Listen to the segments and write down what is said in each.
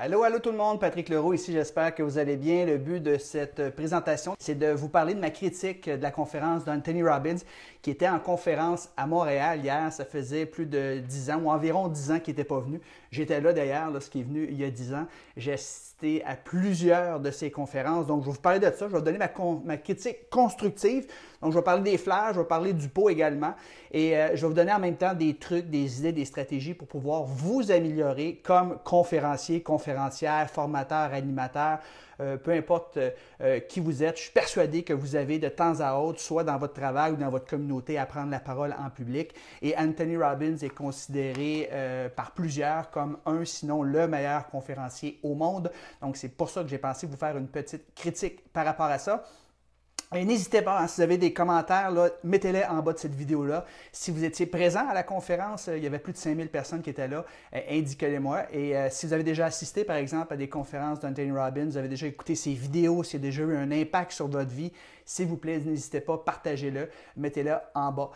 Allô, allô tout le monde, Patrick Leroux ici, j'espère que vous allez bien. Le but de cette présentation, c'est de vous parler de ma critique de la conférence d'Anthony Robbins qui était en conférence à Montréal hier. Ça faisait plus de 10 ans ou environ 10 ans qu'il n'était pas venu. J'étais là d'ailleurs lorsqu'il est venu il y a 10 ans. J'ai assisté à plusieurs de ses conférences, donc je vais vous parler de ça. Je vais vous donner ma critique constructive. Donc je vais parler des fleurs, je vais parler du pot également et je vais vous donner en même temps des trucs, des idées, des stratégies pour pouvoir vous améliorer comme conférencier, conférencière, formateur, animateur, peu importe qui vous êtes. Je suis persuadé que vous avez de temps à autre, soit dans votre travail ou dans votre communauté, à prendre la parole en public. Et Anthony Robbins est considéré par plusieurs comme un, sinon le meilleur conférencier au monde. Donc c'est pour ça que j'ai pensé vous faire une petite critique par rapport à ça. Et n'hésitez pas, hein, si vous avez des commentaires, mettez-les en bas de cette vidéo-là. Si vous étiez présent à la conférence, il y avait plus de 5000 personnes qui étaient là, indiquez-les-moi. Et si vous avez déjà assisté, par exemple, à des conférences d'Anthony Robbins, vous avez déjà écouté ses vidéos, s'il y a déjà eu un impact sur votre vie, s'il vous plaît, n'hésitez pas, partagez-le, mettez-le en bas.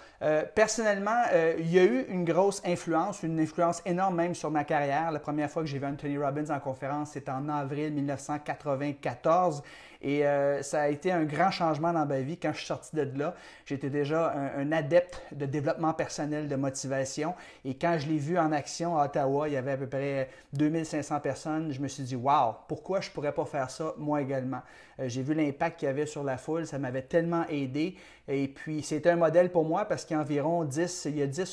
Personnellement, il y a eu une grosse influence, une influence énorme même sur ma carrière. La première fois que j'ai vu Anthony Robbins en conférence, c'était en avril 1994. Et ça a été un grand changement dans ma vie. Quand je suis sorti de là, j'étais déjà un adepte de développement personnel, de motivation. Et quand je l'ai vu en action à Ottawa, il y avait à peu près 2500 personnes. Je me suis dit, wow, pourquoi je ne pourrais pas faire ça moi également? J'ai vu l'impact qu'il y avait sur la foule. Ça m'avait tellement aidé. Et puis, c'était un modèle pour moi parce qu'il y a environ 10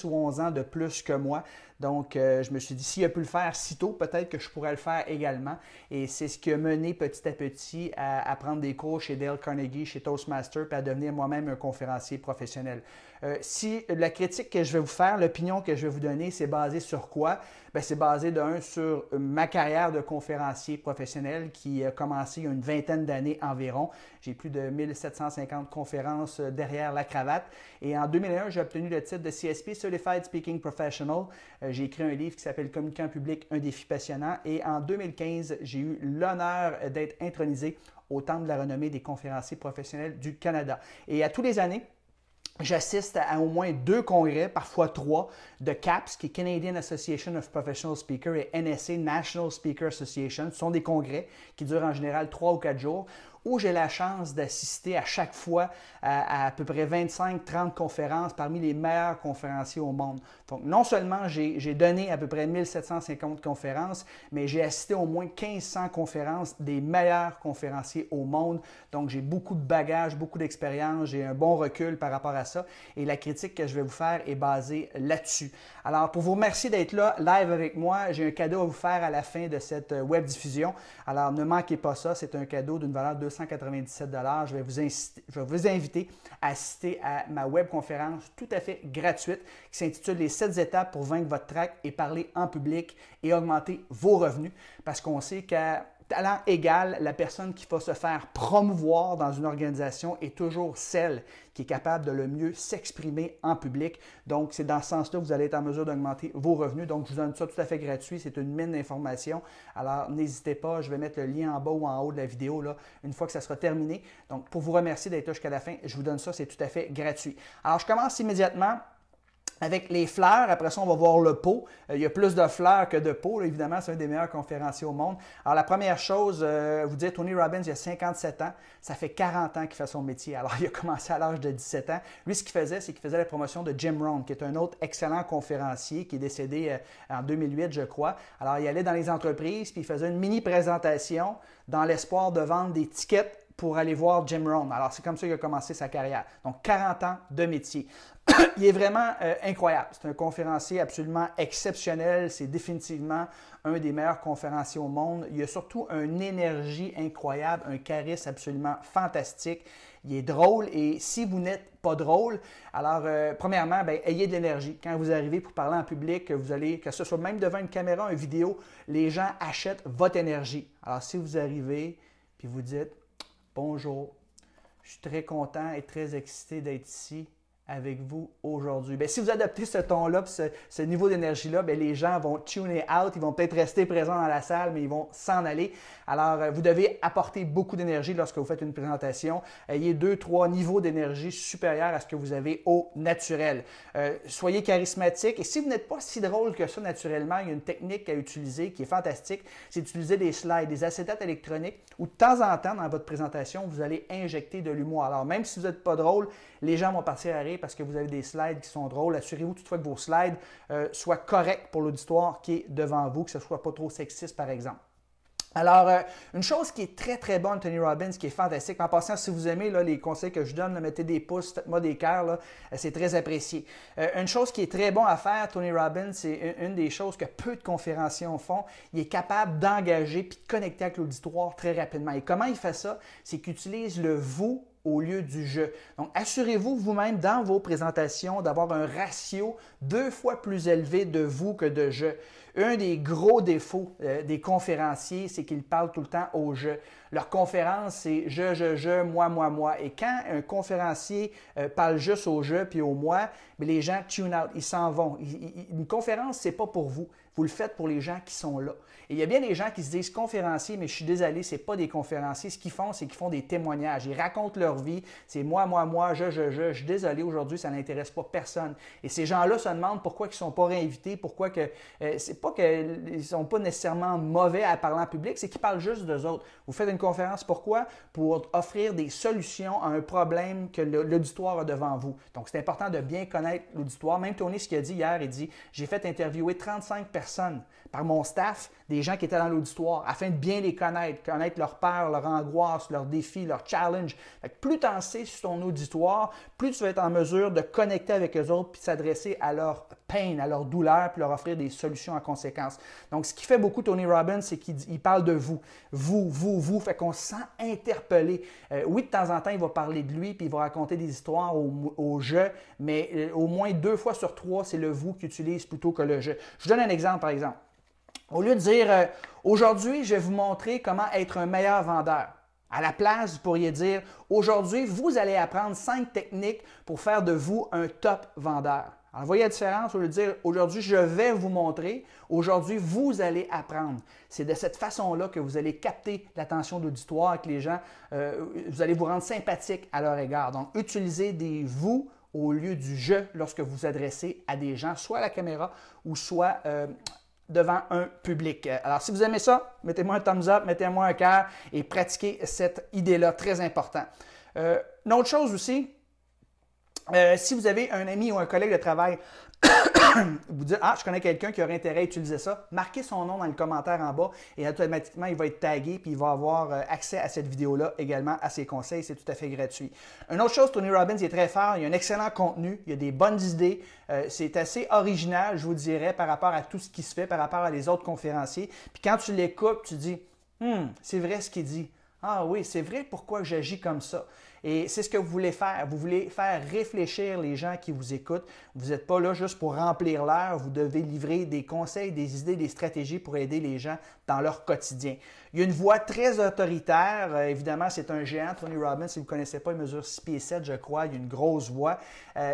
ou 11 ans de plus que moi. Donc, je me suis dit, s'il a pu le faire si tôt, peut-être que je pourrais le faire également. Et c'est ce qui a mené petit à petit à prendre des cours chez Dale Carnegie, chez Toastmasters, puis à devenir moi-même un conférencier professionnel. Si la critique que je vais vous faire, l'opinion que je vais vous donner, c'est basé sur quoi? Bien, c'est basé sur ma carrière de conférencier professionnel qui a commencé il y a une vingtaine d'années environ. J'ai plus de 1750 conférences derrière la cravate. Et en 2001, j'ai obtenu le titre de CSP, Certified Speaking Professional. J'ai écrit un livre qui s'appelle Communiquant public, un défi passionnant. Et en 2015, j'ai eu l'honneur d'être intronisé au Temple de la renommée des conférenciers professionnels du Canada. Et à tous les années, j'assiste à au moins 2 congrès, parfois 3, de CAPS, qui est Canadian Association of Professional Speakers, et NSA, National Speaker Association. Ce sont des congrès qui durent en général 3 ou 4 jours, où j'ai la chance d'assister à chaque fois à peu près 25-30 conférences parmi les meilleurs conférenciers au monde. Donc, non seulement j'ai donné à peu près 1750 conférences, mais j'ai assisté au moins 1500 conférences des meilleurs conférenciers au monde. Donc, j'ai beaucoup de bagages, beaucoup d'expérience, j'ai un bon recul par rapport à ça. Et la critique que je vais vous faire est basée là-dessus. Alors, pour vous remercier d'être là, live avec moi, j'ai un cadeau à vous faire à la fin de cette web diffusion. Alors, ne manquez pas ça, c'est un cadeau d'une valeur de 297 $. Je vais vous inviter à assister à ma webconférence tout à fait gratuite qui s'intitule Les 7 étapes pour vaincre votre trac et parler en public et augmenter vos revenus. Parce qu'on sait qu'à talent égal, la personne qui va se faire promouvoir dans une organisation est toujours celle qui est capable de le mieux s'exprimer en public. Donc, c'est dans ce sens-là que vous allez être en mesure d'augmenter vos revenus. Donc, je vous donne ça tout à fait gratuit. C'est une mine d'informations. Alors, n'hésitez pas. Je vais mettre le lien en bas ou en haut de la vidéo là, une fois que ça sera terminé. Donc, pour vous remercier d'être là jusqu'à la fin, je vous donne ça. C'est tout à fait gratuit. Alors, je commence immédiatement avec les fleurs. Après ça, on va voir le pot. Il y a plus de fleurs que de pots. Là, évidemment, c'est un des meilleurs conférenciers au monde. Alors, la première chose, vous dites, Tony Robbins, il a 57 ans. Ça fait 40 ans qu'il fait son métier. Alors, il a commencé à l'âge de 17 ans. Lui, ce qu'il faisait, c'est qu'il faisait la promotion de Jim Rohn, qui est un autre excellent conférencier qui est décédé en 2008, je crois. Alors, il allait dans les entreprises, puis il faisait une mini-présentation dans l'espoir de vendre des tickets pour aller voir Jim Rohn. Alors, c'est comme ça qu'il a commencé sa carrière. Donc, 40 ans de métier. Il est vraiment incroyable. C'est un conférencier absolument exceptionnel. C'est définitivement un des meilleurs conférenciers au monde. Il a surtout une énergie incroyable, un charisme absolument fantastique. Il est drôle et si vous n'êtes pas drôle, alors premièrement, ayez de l'énergie. Quand vous arrivez pour parler en public, vous allez, que ce soit même devant une caméra, une vidéo, les gens achètent votre énergie. Alors, si vous arrivez puis vous dites « Bonjour, je suis très content et très excité d'être ici avec vous aujourd'hui. Bien, si vous adoptez ce ton-là, ce niveau d'énergie-là, bien, les gens vont tuner out, ils vont peut-être rester présents dans la salle, mais ils vont s'en aller. Alors, vous devez apporter beaucoup d'énergie lorsque vous faites une présentation. Ayez 2-3 niveaux d'énergie supérieurs à ce que vous avez au naturel. Soyez charismatique. Et si vous n'êtes pas si drôle que ça naturellement, il y a une technique à utiliser qui est fantastique. C'est d'utiliser des slides, des acétates électroniques où de temps en temps, dans votre présentation, vous allez injecter de l'humour. Alors, même si vous n'êtes pas drôle, les gens vont partir à rire parce que vous avez des slides qui sont drôles. Assurez-vous toutefois que vos slides soient corrects pour l'auditoire qui est devant vous, que ce ne soit pas trop sexiste, par exemple. Alors, une chose qui est très, très bonne, Tony Robbins, qui est fantastique, en passant, si vous aimez là, les conseils que je donne, là, mettez des pouces, faites-moi des cœurs, c'est très apprécié. Une chose qui est très bon à faire, Tony Robbins, c'est une des choses que peu de conférenciers font. Il est capable d'engager puis de connecter avec l'auditoire très rapidement. Et comment il fait ça? C'est qu'il utilise le « vous » au lieu du « je ». Donc, assurez-vous vous-même dans vos présentations d'avoir un ratio 2 fois plus élevé de « vous » que de « je ». Un des gros défauts des conférenciers, c'est qu'ils parlent tout le temps au « je ». Leur conférence, c'est « je, moi ». Et quand un conférencier parle juste au « je » puis au « moi », les gens tune out, ils s'en vont. Une conférence, c'est pas pour vous. Vous le faites pour les gens qui sont là. Et il y a bien des gens qui se disent conférenciers, mais je suis désolé, ce n'est pas des conférenciers. Ce qu'ils font, c'est qu'ils font des témoignages. Ils racontent leur vie. C'est moi, je suis désolé, aujourd'hui, ça n'intéresse pas personne. Et ces gens-là se demandent pourquoi ils ne sont pas réinvités, pourquoi que. C'est pas qu'ils ne sont pas nécessairement mauvais à parler en public, c'est qu'ils parlent juste d'eux autres. Vous faites une conférence, pourquoi? Pour offrir des solutions à un problème que l'auditoire a devant vous. Donc, c'est important de bien connaître l'auditoire. Même Tony, ce qu'il a dit hier, il dit « J'ai fait interviewer 35 personnes par mon staff, des gens qui étaient dans l'auditoire, afin de bien les connaître leurs peurs, leurs angoisses, leurs défis, leurs challenges. » Plus tu en sais sur ton auditoire, plus tu vas être en mesure de connecter avec eux autres puis de s'adresser à leur pain, à leur douleur, puis leur offrir des solutions en conséquence. Donc, ce qui fait beaucoup Tony Robbins, c'est qu'il parle de vous. Vous. Fait qu'on se sent interpellé. Oui, de temps en temps, il va parler de lui, puis il va raconter des histoires au je, mais au moins 2 fois sur 3, c'est le vous qu'il utilise plutôt que le je. Je vous donne un exemple, par exemple. Au lieu de dire « Aujourd'hui, je vais vous montrer comment être un meilleur vendeur », à la place, vous pourriez dire « Aujourd'hui, vous allez apprendre 5 techniques pour faire de vous un top vendeur ». Alors, vous voyez la différence? Au lieu de dire « Aujourd'hui, je vais vous montrer », aujourd'hui, vous allez apprendre. C'est de cette façon-là que vous allez capter l'attention de l'auditoire et que les gens, vous allez vous rendre sympathique à leur égard. Donc, utilisez des « vous » au lieu du « je » lorsque vous vous adressez à des gens, soit à la caméra ou soit devant un public. Alors, si vous aimez ça, mettez-moi un thumbs up, mettez-moi un cœur et pratiquez cette idée-là, très important. Une autre chose aussi, si vous avez un ami ou un collègue de travail, vous dites « Ah, je connais quelqu'un qui aurait intérêt à utiliser ça », marquez son nom dans le commentaire en bas et automatiquement, il va être tagué puis il va avoir accès à cette vidéo-là également, à ses conseils. C'est tout à fait gratuit. Une autre chose, Tony Robbins est très fort. Il y a un excellent contenu. Il y a des bonnes idées. C'est assez original, je vous dirais, par rapport à tout ce qui se fait, par rapport à les autres conférenciers. Puis quand tu l'écoutes, tu dis « c'est vrai ce qu'il dit. Ah oui, c'est vrai pourquoi j'agis comme ça. » Et c'est ce que vous voulez faire. Vous voulez faire réfléchir les gens qui vous écoutent. Vous n'êtes pas là juste pour remplir l'air. Vous devez livrer des conseils, des idées, des stratégies pour aider les gens dans leur quotidien. Il y a une voix très autoritaire. Évidemment, c'est un géant, Tony Robbins. Si vous ne connaissez pas, il mesure 6 pieds 7, je crois. Il y a une grosse voix.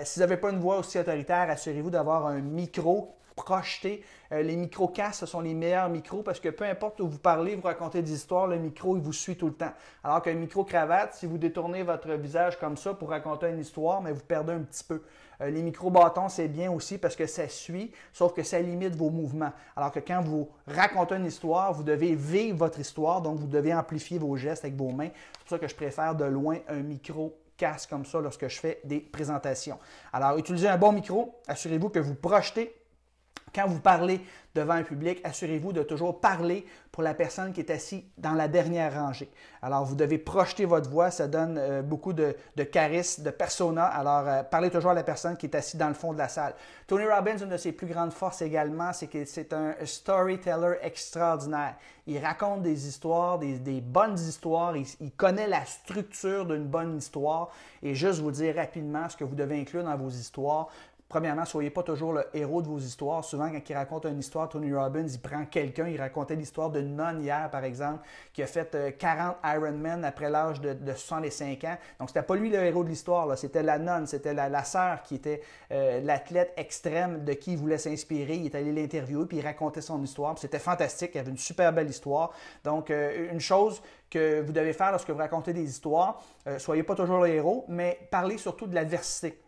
Si vous n'avez pas une voix aussi autoritaire, assurez-vous d'avoir un micro projeté. Les micro-casques, ce sont les meilleurs micros parce que peu importe où vous parlez, vous racontez des histoires, le micro, il vous suit tout le temps. Alors qu'un micro-cravate, si vous détournez votre visage comme ça pour raconter une histoire, mais vous perdez un petit peu. Les micro-bâtons, c'est bien aussi parce que ça suit, sauf que ça limite vos mouvements. Alors que quand vous racontez une histoire, vous devez vivre votre histoire, donc vous devez amplifier vos gestes avec vos mains. C'est pour ça que je préfère de loin un micro-casque comme ça lorsque je fais des présentations. Alors, utilisez un bon micro, assurez-vous que vous projetez. Quand vous parlez devant un public, assurez-vous de toujours parler pour la personne qui est assise dans la dernière rangée. Alors, vous devez projeter votre voix, ça donne beaucoup de charisme, de persona. Alors, parlez toujours à la personne qui est assise dans le fond de la salle. Tony Robbins, une de ses plus grandes forces également, c'est que c'est un storyteller extraordinaire. Il raconte des histoires, des bonnes histoires, il connaît la structure d'une bonne histoire. Et juste vous dire rapidement ce que vous devez inclure dans vos histoires. Premièrement, soyez pas toujours le héros de vos histoires. Souvent, quand il raconte une histoire, Tony Robbins, il prend quelqu'un. Il racontait l'histoire d'une nonne hier, par exemple, qui a fait 40 Ironman après l'âge de 65 ans. Donc, c'était pas lui le héros de l'histoire, c'était la nonne, c'était la sœur qui était l'athlète extrême de qui il voulait s'inspirer. Il est allé l'interviewer, puis il racontait son histoire. C'était fantastique, il avait une super belle histoire. Donc, une chose que vous devez faire lorsque vous racontez des histoires, soyez pas toujours le héros, mais parlez surtout de l'adversité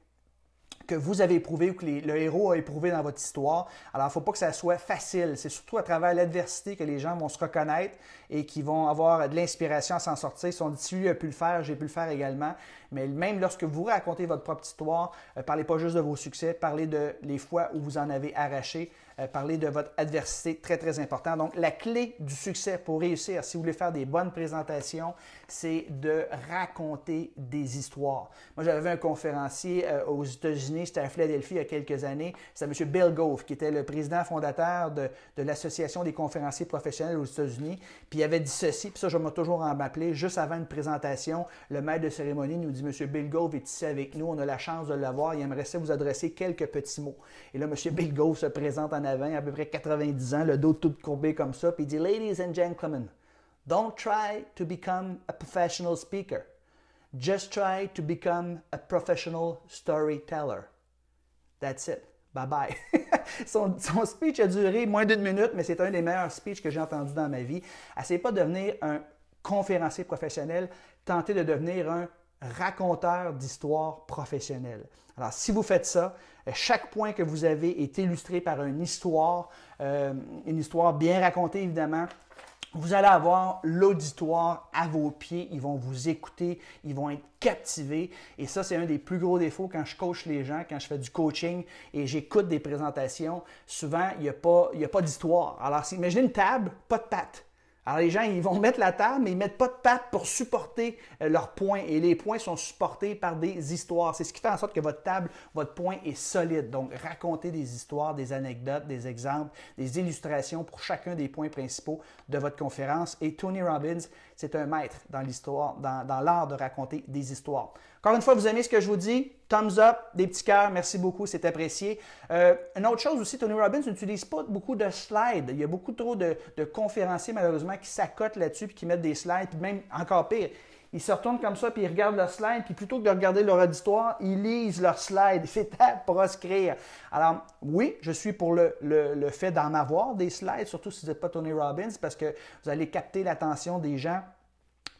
que vous avez éprouvé ou que le héros a éprouvé dans votre histoire. Alors, il ne faut pas que ça soit facile. C'est surtout à travers l'adversité que les gens vont se reconnaître et qui vont avoir de l'inspiration à s'en sortir. Ils se sont dit, si lui a pu le faire, j'ai pu le faire également. Mais même lorsque vous racontez votre propre histoire, parlez pas juste de vos succès, parlez de les fois où vous en avez arraché, parlez de votre adversité, très, très important. Donc, la clé du succès pour réussir, si vous voulez faire des bonnes présentations, c'est de raconter des histoires. Moi, j'avais un conférencier aux États-Unis, c'était à Philadelphie il y a quelques années, c'était M. Bill Gove, qui était le président fondateur de l'Association des conférenciers professionnels aux États-Unis. Puis il avait dit ceci, puis ça, je vais toujours en m'appeler, juste avant une présentation, le maître de cérémonie nous dit, M. Bill Gove est ici avec nous, on a la chance de l'avoir, il aimerait ça vous adresser quelques petits mots. Et là, M. Bill Gove se présente en avant, à peu près 90 ans, le dos tout courbé comme ça, puis il dit, Ladies and gentlemen, don't try to become a professional speaker. Just try to become a professional storyteller. That's it. Bye-bye. Son speech a duré moins d'1 minute, mais c'est un des meilleurs speeches que j'ai entendu dans ma vie. Essayez pas de devenir un conférencier professionnel, tentez de devenir un raconteur d'histoire professionnelle. Alors, si vous faites ça, chaque point que vous avez est illustré par une histoire bien racontée, évidemment. Vous allez avoir l'auditoire à vos pieds, ils vont vous écouter, ils vont être captivés. Et ça, c'est un des plus gros défauts quand je coach les gens, quand je fais du coaching et j'écoute des présentations. Souvent, il n'y a pas d'histoire. Alors, imaginez une table, pas de pattes. Alors, les gens, ils vont mettre la table, mais ils ne mettent pas de pattes pour supporter leurs points. Et les points sont supportés par des histoires. C'est ce qui fait en sorte que votre table, votre point est solide. Donc, racontez des histoires, des anecdotes, des exemples, des illustrations pour chacun des points principaux de votre conférence. Et Tony Robbins, c'est un maître dans l'histoire, dans l'art de raconter des histoires. Encore une fois, vous aimez ce que je vous dis? Thumbs up, des petits cœurs, merci beaucoup, c'est apprécié. Une autre chose aussi, Tony Robbins n'utilise pas beaucoup de slides. Il y a beaucoup trop de conférenciers, malheureusement, qui s'accotent là-dessus et qui mettent des slides, puis même encore pire. Ils se retournent comme ça, puis ils regardent leur slide, puis plutôt que de regarder leur auditoire, ils lisent leur slide. C'est à proscrire. Alors, oui, je suis pour le fait d'en avoir des slides, surtout si vous n'êtes pas Tony Robbins, parce que vous allez capter l'attention des gens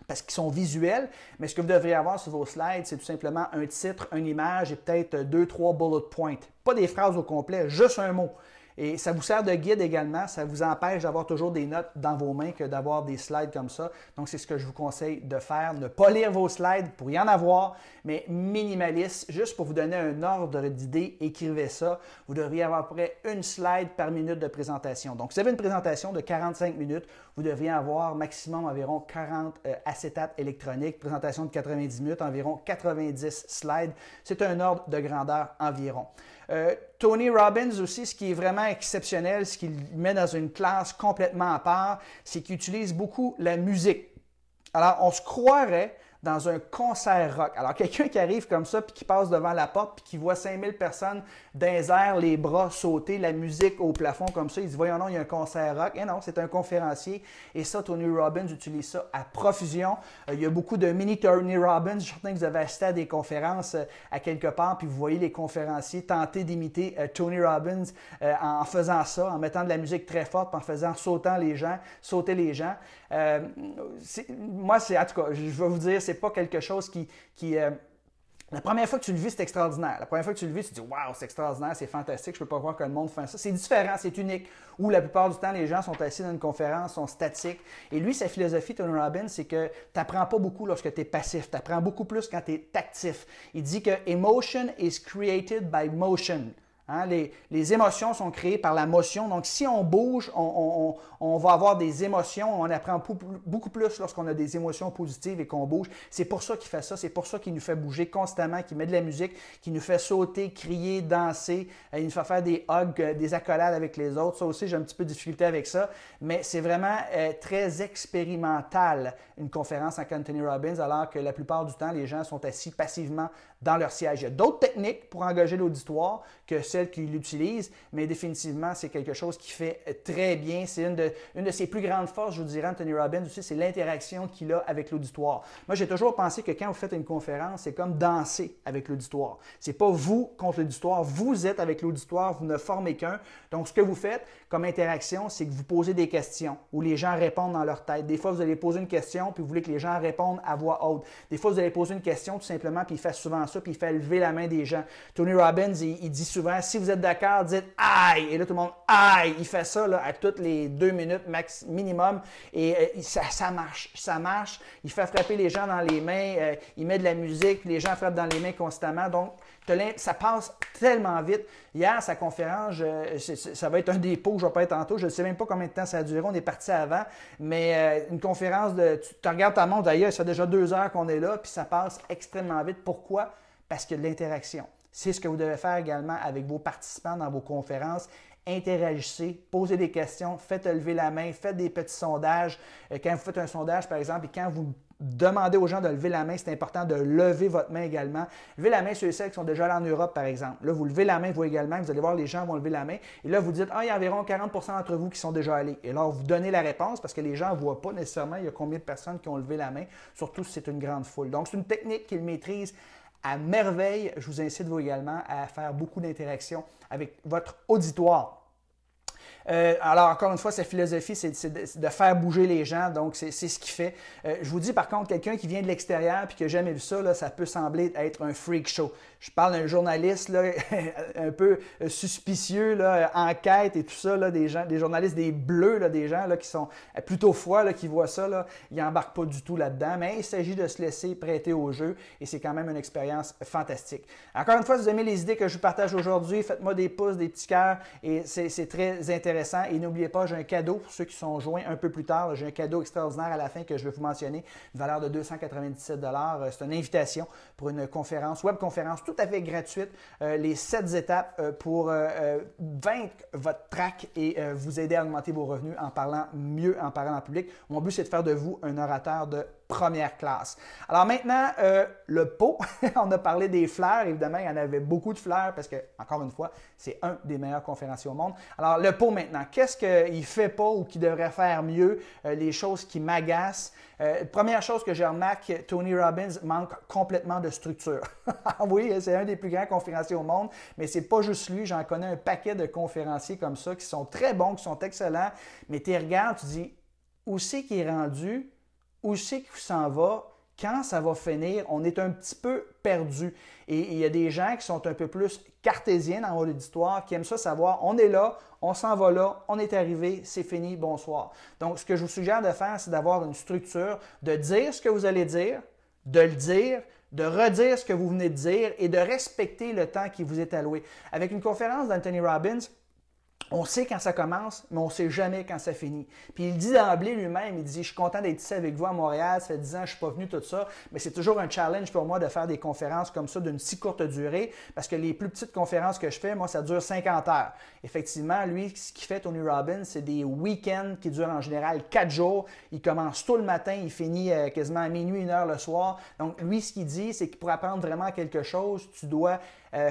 parce qu'ils sont visuels, mais ce que vous devriez avoir sur vos slides, c'est tout simplement un titre, une image et peut-être 2-3 bullet points. Pas des phrases au complet, juste un mot. Et ça vous sert de guide également, ça vous empêche d'avoir toujours des notes dans vos mains que d'avoir des slides comme ça. Donc, c'est ce que je vous conseille de faire. Ne pas lire vos slides pour y en avoir, mais minimaliste, juste pour vous donner un ordre d'idée, écrivez ça. Vous devriez avoir à peu près une slide par minute de présentation. Donc, si vous avez une présentation de 45 minutes, vous devriez avoir maximum environ 40 acétates électroniques. Présentation de 90 minutes, environ 90 slides. C'est un ordre de grandeur environ. Tony Robbins aussi, ce qui est vraiment exceptionnel, ce qu'il met dans une classe complètement à part, c'est qu'il utilise beaucoup la musique. Alors, on se croirait dans un concert rock. Alors, quelqu'un qui arrive comme ça, puis qui passe devant la porte, puis qui voit 5000 personnes dans les airs, les bras sauter, la musique au plafond comme ça, il dit « Voyons non, il y a un concert rock. » Et non, c'est un conférencier. Et ça, Tony Robbins utilise ça à profusion. Il y a beaucoup de mini Tony Robbins. Je suis certain que vous avez assisté à des conférences à quelque part, puis vous voyez les conférenciers tenter d'imiter Tony Robbins en faisant ça, en mettant de la musique très forte, puis en faisant sauter les gens. Moi, en tout cas, je vais vous dire, c'est pas quelque chose la première fois que tu le vis, c'est extraordinaire. La première fois que tu le vis, tu te dis « Wow, c'est extraordinaire, c'est fantastique, je peux pas croire que le monde fait ça. » C'est différent, c'est unique. Où la plupart du temps, les gens sont assis dans une conférence, sont statiques. Et lui, sa philosophie, Tony Robbins, c'est que tu n'apprends pas beaucoup lorsque tu es passif. Tu apprends beaucoup plus quand tu es actif. Il dit que « Emotion is created by motion ». Hein? Les émotions sont créées par la motion. Donc, si on bouge, on va avoir des émotions. On apprend beaucoup plus lorsqu'on a des émotions positives et qu'on bouge. C'est pour ça qu'il fait ça. C'est pour ça qu'il nous fait bouger constamment, qu'il met de la musique, qu'il nous fait sauter, crier, danser. Il nous fait faire des hugs, des accolades avec les autres. Ça aussi, j'ai un petit peu de difficulté avec ça. Mais c'est vraiment très expérimental, une conférence avec Anthony Robbins, alors que la plupart du temps, les gens sont assis passivement dans leur siège. Il y a d'autres techniques pour engager l'auditoire que celles qu'il utilise, mais définitivement, c'est quelque chose qui fait très bien. C'est une de ses plus grandes forces, je vous dirais, Anthony Robbins aussi, c'est l'interaction qu'il a avec l'auditoire. Moi, j'ai toujours pensé que quand vous faites une conférence, c'est comme danser avec l'auditoire. C'est pas vous contre l'auditoire, vous êtes avec l'auditoire, vous ne formez qu'un. Donc, ce que vous faites comme interaction, c'est que vous posez des questions où les gens répondent dans leur tête. Des fois, vous allez poser une question, puis vous voulez que les gens répondent à voix haute. Des fois, vous allez poser une question tout simplement, puis il fait souvent ça, puis il fait lever la main des gens. Tony Robbins, il dit souvent, si vous êtes d'accord, dites « aïe », et là, tout le monde « aïe ». Il fait ça là, à toutes les 2 minutes minimum, et ça marche. Il fait frapper les gens dans les mains, il met de la musique, puis les gens frappent dans les mains constamment. Donc, ça passe tellement vite. Hier, sa conférence, ça va être un des pots que je vais pas être tantôt. Je ne sais même pas combien de temps ça a duré. On est parti avant. Mais une conférence, tu regardes ta montre d'ailleurs, ça fait déjà 2 heures qu'on est là, puis ça passe extrêmement vite. Pourquoi? Parce qu'il y a de l'interaction. C'est ce que vous devez faire également avec vos participants dans vos conférences. Interagissez, posez des questions, faites lever la main, faites des petits sondages. Quand vous faites un sondage, par exemple, et quand vous demandez aux gens de lever la main, c'est important de lever votre main également. Levez la main sur ceux qui sont déjà allés en Europe, par exemple. Là, vous levez la main, vous également, vous allez voir, les gens vont lever la main. Et là, vous dites, il y a environ 40 d'entre vous qui sont déjà allés. Et là, vous donnez la réponse parce que les gens ne voient pas nécessairement il y a combien de personnes qui ont levé la main, surtout si c'est une grande foule. Donc, c'est une technique qu'ils maîtrisent à merveille. Je vous incite, vous également, à faire beaucoup d'interactions avec votre auditoire. Alors, encore une fois, sa philosophie, c'est de faire bouger les gens. Donc, c'est ce qu'il fait. Je vous dis, par contre, quelqu'un qui vient de l'extérieur et qui n'a jamais vu ça, là, ça peut sembler être un freak show. Je parle d'un journaliste là, un peu suspicieux, là, enquête et tout ça, là, des journalistes, des bleus, là, des gens là, qui sont plutôt froids, là, qui voient ça. Là, ils n'embarquent pas du tout là-dedans, mais il s'agit de se laisser prêter au jeu et c'est quand même une expérience fantastique. Encore une fois, si vous aimez les idées que je vous partage aujourd'hui, faites-moi des pouces, des petits cœurs et c'est très intéressant. Et n'oubliez pas, j'ai un cadeau pour ceux qui sont joints un peu plus tard. J'ai un cadeau extraordinaire à la fin que je vais vous mentionner, une valeur de 297 $. C'est une invitation pour une conférence, webconférence tout à fait gratuite, les 7 étapes pour vaincre votre trac et vous aider à augmenter vos revenus en parlant mieux, en parlant en public. Mon but, c'est de faire de vous un orateur de première classe. Alors maintenant, le pot, on a parlé des fleurs. Évidemment, il y en avait beaucoup de fleurs parce que, encore une fois, c'est un des meilleurs conférenciers au monde. Alors, le pot maintenant, qu'est-ce qu'il ne fait pas ou qu'il devrait faire mieux? Les choses qui m'agacent. Première chose que je remarque, Tony Robbins manque complètement de structure. Oui, c'est un des plus grands conférenciers au monde, mais c'est pas juste lui. J'en connais un paquet de conférenciers comme ça qui sont très bons, qui sont excellents, mais tu regardes, tu dis, où c'est qu'il est rendu? Où c'est qu'il s'en va? Quand ça va finir? On est un petit peu perdu. Et il y a des gens qui sont un peu plus cartésiens dans l'auditoire, qui aiment ça savoir, on est là, on s'en va là, on est arrivé, c'est fini, bonsoir. Donc, ce que je vous suggère de faire, c'est d'avoir une structure, de dire ce que vous allez dire, de le dire, de redire ce que vous venez de dire et de respecter le temps qui vous est alloué. Avec une conférence d'Anthony Robbins, on sait quand ça commence, mais on ne sait jamais quand ça finit. Puis il dit d'emblée lui-même, il dit « Je suis content d'être ici avec vous à Montréal, ça fait 10 ans que je ne suis pas venu, tout ça. » Mais c'est toujours un challenge pour moi de faire des conférences comme ça d'une si courte durée, parce que les plus petites conférences que je fais, moi, ça dure 50 heures. Effectivement, lui, ce qu'il fait, Tony Robbins, c'est des week-ends qui durent en général 4 jours. Il commence tôt le matin, il finit quasiment à minuit, 1 heure le soir. Donc, lui, ce qu'il dit, c'est que pour apprendre vraiment quelque chose, tu dois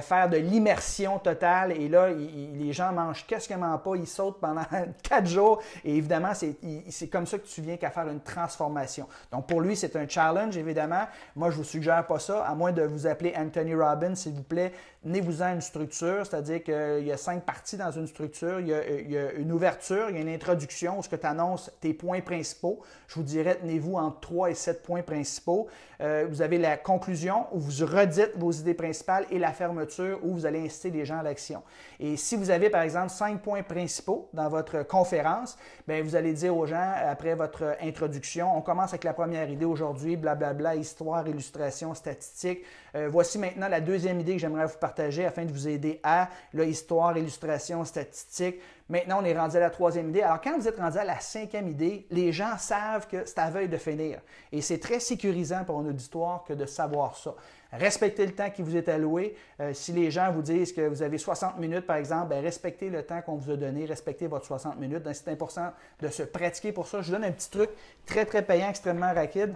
faire de l'immersion totale. Et là, les gens mangent quasiment pas, ils sautent pendant 4 jours. Et évidemment, c'est comme ça que tu viens qu'à faire une transformation. Donc, pour lui, c'est un challenge, évidemment. Moi, je ne vous suggère pas ça, à moins de vous appeler Anthony Robbins, s'il vous plaît. Tenez-vous-en une structure, c'est-à-dire qu'il y a 5 parties dans une structure. Il y a une ouverture, il y a une introduction où tu annonces tes points principaux. Je vous dirais, tenez-vous entre 3 et 7 points principaux. Vous avez la conclusion où vous redites vos idées principales et l'affaire fermeture où vous allez inciter les gens à l'action. Et si vous avez, par exemple, 5 points principaux dans votre conférence, bien, vous allez dire aux gens, après votre introduction, on commence avec la première idée aujourd'hui, blablabla, histoire, illustration, statistique. Voici maintenant la deuxième idée que j'aimerais vous partager afin de vous aider à, là, histoire, illustration, statistique. Maintenant, on est rendu à la troisième idée. Alors, quand vous êtes rendu à la cinquième idée, les gens savent que c'est à veille de finir. Et c'est très sécurisant pour un auditoire que de savoir ça. Respectez le temps qui vous est alloué. Si les gens vous disent que vous avez 60 minutes, par exemple, bien, respectez le temps qu'on vous a donné, respectez votre 60 minutes. Donc, c'est important de se pratiquer pour ça. Je vous donne un petit truc très, très payant, extrêmement rapide.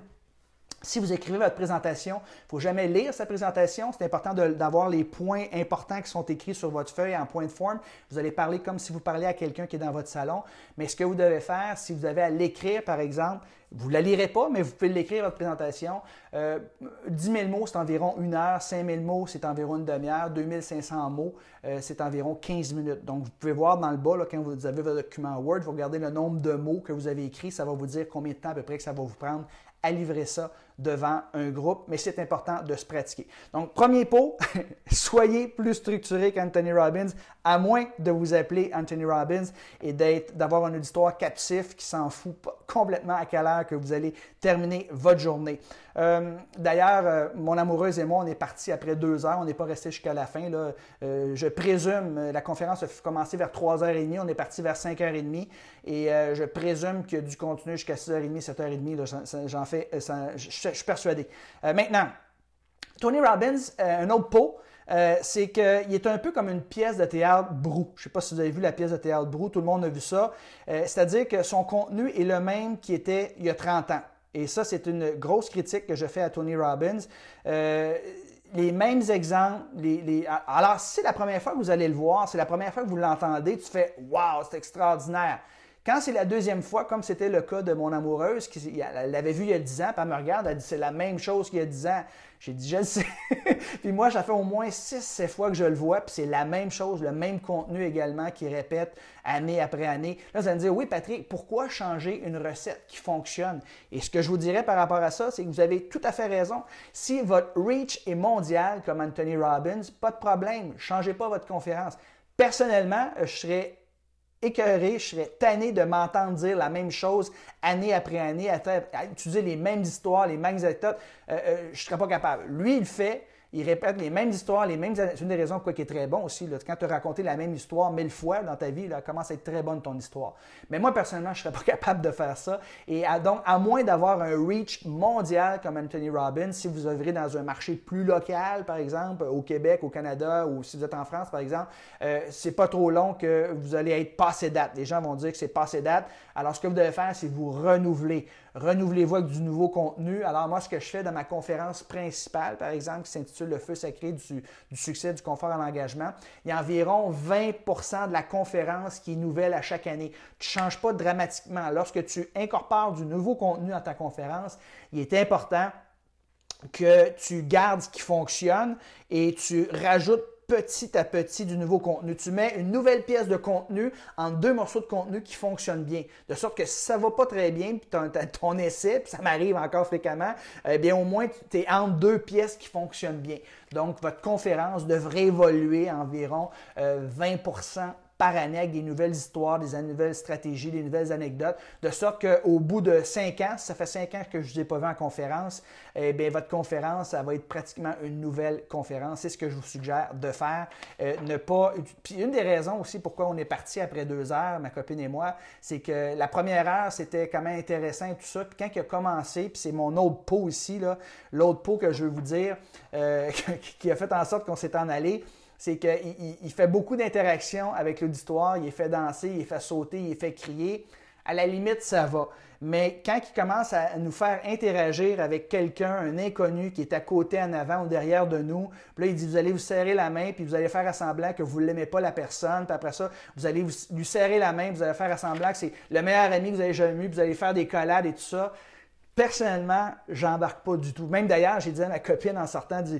Si vous écrivez votre présentation, il ne faut jamais lire sa présentation. C'est important d'avoir les points importants qui sont écrits sur votre feuille en point de forme. Vous allez parler comme si vous parliez à quelqu'un qui est dans votre salon. Mais ce que vous devez faire, si vous avez à l'écrire, par exemple, vous ne la lirez pas, mais vous pouvez l'écrire, votre présentation. 10 000 mots, c'est environ 1 heure. 5 000 mots, c'est environ une demi-heure. 2 500 mots, c'est environ 15 minutes. Donc, vous pouvez voir dans le bas, là, quand vous avez votre document Word, vous regardez le nombre de mots que vous avez écrits. Ça va vous dire combien de temps à peu près que ça va vous prendre à livrer ça devant un groupe, mais c'est important de se pratiquer. Donc, premier pot, soyez plus structuré qu'Anthony Robbins, à moins de vous appeler Anthony Robbins et d'avoir un auditoire captif qui s'en fout complètement à quelle heure que vous allez terminer votre journée. D'ailleurs, mon amoureuse et moi, on est partis après 2 heures, on n'est pas resté jusqu'à la fin. Là. Je présume, la conférence a commencé vers 3h30, on est parti vers 5h30 et je présume qu'il y a du contenu jusqu'à 6h30, 7h30, là, je suis persuadé. Maintenant, Tony Robbins, un autre pot, c'est qu'il est un peu comme une pièce de théâtre Brou. Je ne sais pas si vous avez vu la pièce de théâtre Brou, tout le monde a vu ça. C'est-à-dire que son contenu est le même qu'il était il y a 30 ans. Et ça, c'est une grosse critique que je fais à Tony Robbins. Les mêmes exemples. Alors, si c'est la première fois que vous allez le voir, c'est la première fois que vous l'entendez, tu fais « Wow, c'est extraordinaire ». Quand c'est la deuxième fois, comme c'était le cas de mon amoureuse, elle l'avait vu il y a 10 ans, puis elle me regarde, elle dit c'est la même chose qu'il y a 10 ans. J'ai dit je le sais. Puis moi, ça fait au moins 6-7 fois que je le vois, puis c'est la même chose, le même contenu également qui répète année après année. Là, vous allez me dire oui, Patrick, pourquoi changer une recette qui fonctionne? Et ce que je vous dirais par rapport à ça, c'est que vous avez tout à fait raison. Si votre reach est mondial comme Anthony Robbins, pas de problème, changez pas votre conférence. Personnellement, je serais écœuré, je serais tanné de m'entendre dire la même chose année après année, à utiliser les mêmes histoires, les mêmes anecdotes. Je ne serais pas capable. Lui, il le fait. Il répète les mêmes histoires, les mêmes. C'est une des raisons pourquoi il est très bon aussi. Là. Quand tu as raconté la même histoire 1000 fois dans ta vie, là, elle commence à être très bonne ton histoire. Mais moi, personnellement, je ne serais pas capable de faire ça. Et donc, à moins d'avoir un reach mondial comme Anthony Robbins, si vous œuvrez dans un marché plus local, par exemple, au Québec, au Canada, ou si vous êtes en France, par exemple, c'est pas trop long que vous allez être passé date. Les gens vont dire que c'est passé date. Alors, ce que vous devez faire, c'est vous renouveler. Renouvelez-vous avec du nouveau contenu. Alors, moi, ce que je fais dans ma conférence principale, par exemple, qui s'intitule Le feu sacré du succès, du confort à l'engagement, il y a environ 20% de la conférence qui est nouvelle à chaque année. Tu ne changes pas dramatiquement. Lorsque tu incorpores du nouveau contenu dans ta conférence, il est important que tu gardes ce qui fonctionne et tu rajoutes petit à petit du nouveau contenu. Tu mets une nouvelle pièce de contenu en 2 morceaux de contenu qui fonctionnent bien. De sorte que si ça ne va pas très bien, puis ton essai, puis ça m'arrive encore fréquemment, eh bien au moins tu es entre 2 pièces qui fonctionnent bien. Donc votre conférence devrait évoluer environ 20% par année avec des nouvelles histoires, des nouvelles stratégies, des nouvelles anecdotes, de sorte qu'au bout de 5 ans, si ça fait 5 ans que je ne vous ai pas vu en conférence, eh bien, votre conférence, ça va être pratiquement une nouvelle conférence. C'est ce que je vous suggère de faire. Puis une des raisons aussi pourquoi on est parti après 2 heures, ma copine et moi, c'est que la première heure, c'était quand même intéressant et tout ça. Puis quand il a commencé, puis c'est mon autre pot ici, l'autre pot que je veux vous dire, qui a fait en sorte qu'on s'est en allé, c'est qu'il fait beaucoup d'interactions avec l'auditoire, il les fait danser, il les fait sauter, il les fait crier. À la limite, ça va. Mais quand il commence à nous faire interagir avec quelqu'un, un inconnu qui est à côté, en avant ou derrière de nous, puis là, il dit, vous allez vous serrer la main, puis vous allez faire semblant que vous ne l'aimez pas la personne, puis après ça, vous allez lui serrer la main, vous allez faire semblant que c'est le meilleur ami que vous avez jamais eu, puis vous allez faire des collades et tout ça. Personnellement, j'embarque pas du tout. Même d'ailleurs, j'ai dit à ma copine en sortant de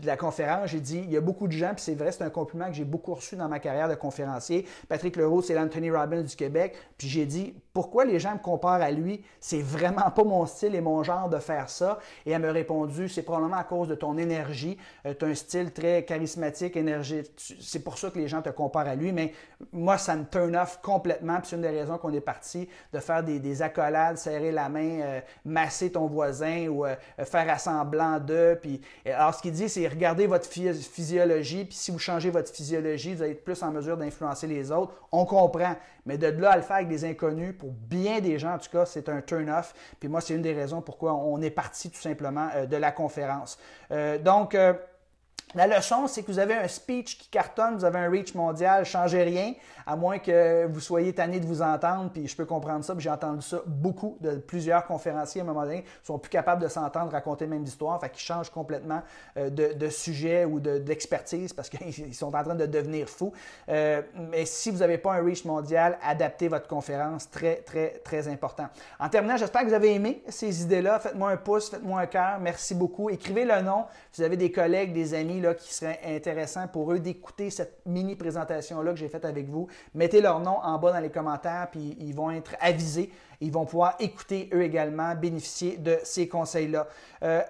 la conférence, j'ai dit, il y a beaucoup de gens, puis c'est vrai, c'est un compliment que j'ai beaucoup reçu dans ma carrière de conférencier. Patrick Leroux, c'est l'Anthony Robbins du Québec. Puis j'ai dit, pourquoi les gens me comparent à lui? C'est vraiment pas mon style et mon genre de faire ça. Et elle m'a répondu, c'est probablement à cause de ton énergie. Tu as un style très charismatique, énergique. C'est pour ça que les gens te comparent à lui. Mais moi, ça me turn off complètement. Puis c'est une des raisons qu'on est parti de faire des accolades, serrer la main, masser ton voisin ou faire assemblant d'eux. Alors, ce qu'il dit, c'est regardez votre physiologie, puis si vous changez votre physiologie, vous allez être plus en mesure d'influencer les autres. On comprend. Mais de là à le faire avec des inconnus, pour bien des gens, en tout cas, c'est un turn-off. Puis moi, c'est une des raisons pourquoi on est parti tout simplement de la conférence. La leçon, c'est que vous avez un speech qui cartonne, vous avez un reach mondial, changez rien, à moins que vous soyez tanné de vous entendre, puis je peux comprendre ça, puis j'ai entendu ça beaucoup de plusieurs conférenciers à un moment donné, ne sont plus capables de s'entendre, raconter la même histoire, fait qu'ils changent complètement de sujet ou d'expertise parce qu'ils sont en train de devenir fous. Mais si vous n'avez pas un reach mondial, adaptez votre conférence, très, très, très important. En terminant, j'espère que vous avez aimé ces idées-là. Faites-moi un pouce, faites-moi un cœur, merci beaucoup. Écrivez le nom, si vous avez des collègues, des amis, là, qui serait intéressant pour eux d'écouter cette mini présentation-là que j'ai faite avec vous. Mettez leur nom en bas dans les commentaires, puis ils vont être avisés. Ils vont pouvoir écouter eux également, bénéficier de ces conseils-là.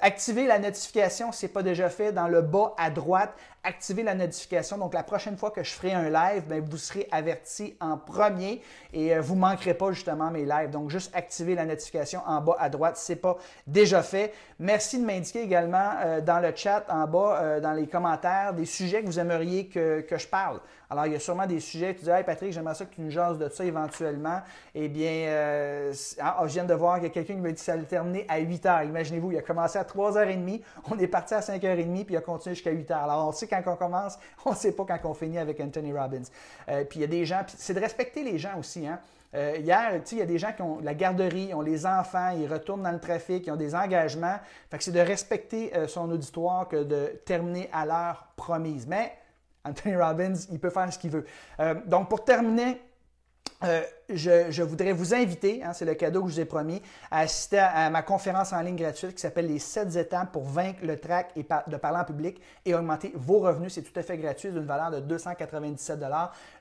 Activez la notification si ce n'est pas déjà fait dans le bas à droite. Activez la notification. Donc, la prochaine fois que je ferai un live, bien, vous serez averti en premier et vous ne manquerez pas justement mes lives. Donc, juste activez la notification en bas à droite si ce n'est pas déjà fait. Merci de m'indiquer également dans le chat en bas, dans les commentaires, des sujets que vous aimeriez que je parle. Alors, il y a sûrement des sujets, tu dis « Hey Patrick, j'aimerais ça que tu nous jases de ça éventuellement. » Eh bien, je viens de voir qu'il y a quelqu'un qui me dit que ça allait terminer à 8 heures. Imaginez-vous, il a commencé à 3h30, on est parti à 5h30, puis il a continué jusqu'à 8 heures. Alors, on sait quand on commence, on ne sait pas quand on finit avec Anthony Robbins. Puis il y a des gens, puis c'est de respecter les gens aussi, hein. Hier, il y a des gens qui ont la garderie, ont les enfants, ils retournent dans le trafic, ils ont des engagements. Fait que c'est de respecter son auditoire que de terminer à l'heure promise. Mais Anthony Robbins, il peut faire ce qu'il veut. Donc, pour terminer, je voudrais vous inviter, hein, c'est le cadeau que je vous ai promis, à assister à ma conférence en ligne gratuite qui s'appelle les 7 étapes pour vaincre le trac et de parler en public et augmenter vos revenus. C'est tout à fait gratuit, d'une valeur de 297 $.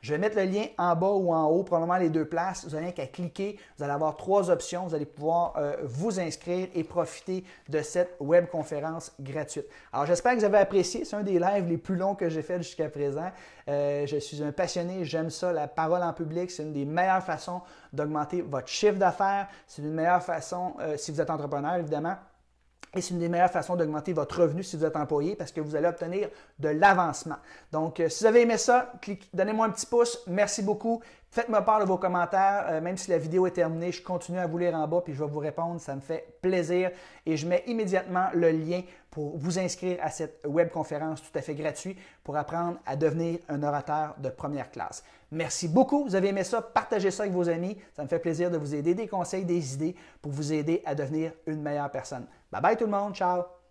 Je vais mettre le lien en bas ou en haut, probablement les deux places. Vous n'avez qu'à cliquer. Vous allez avoir 3 options. Vous allez pouvoir vous inscrire et profiter de cette webconférence gratuite. Alors, j'espère que vous avez apprécié. C'est un des lives les plus longs que j'ai fait jusqu'à présent. Je suis un passionné, j'aime ça, la parole en public. C'est une des meilleures façons d'augmenter votre chiffre d'affaires. C'est une meilleure façon, si vous êtes entrepreneur, évidemment. Et c'est une des meilleures façons d'augmenter votre revenu si vous êtes employé parce que vous allez obtenir de l'avancement. Donc, si vous avez aimé ça, donnez-moi un petit pouce. Merci beaucoup. Faites-moi part de vos commentaires. Même si la vidéo est terminée, je continue à vous lire en bas puis je vais vous répondre. Ça me fait plaisir. Et je mets immédiatement le lien pour vous inscrire à cette webconférence tout à fait gratuite pour apprendre à devenir un orateur de première classe. Merci beaucoup. Vous avez aimé ça? Partagez ça avec vos amis. Ça me fait plaisir de vous aider. Des conseils, des idées pour vous aider à devenir une meilleure personne. Bye bye tout le monde. Ciao!